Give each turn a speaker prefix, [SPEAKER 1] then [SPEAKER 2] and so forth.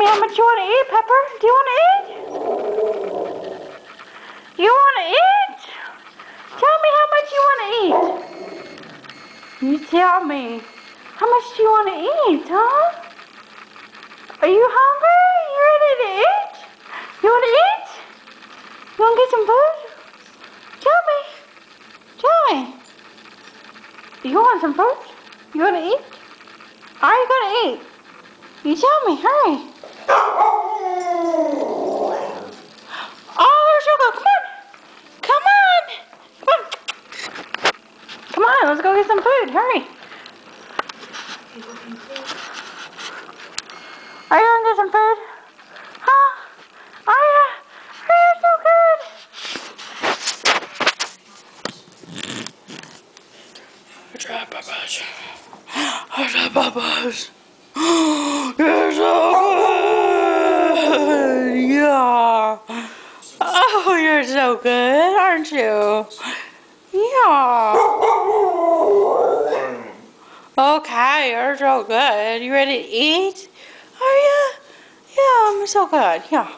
[SPEAKER 1] how much you want to eat, Pepper? Do you want to eat? You want to eat? Tell me how much you want to eat. You tell me. How much do you want to eat, huh? Are you hungry? You ready to eat? You want to eat? You want to get some food? Tell me. Tell me. You want some food? You want to eat? Are you going to eat? You tell me. Hurry. Oh, there's Yoko. Come on. Come on. Come on. Come on. Let's go get some food. Hurry. Are you going to get some food? Huh? Are you? You're so good. I tried Bubba's. You're so good. Yeah. Oh, you're so good, aren't you? Yeah. Okay, you're so good. You ready to eat? Are you? Yeah, I'm so good. Yeah.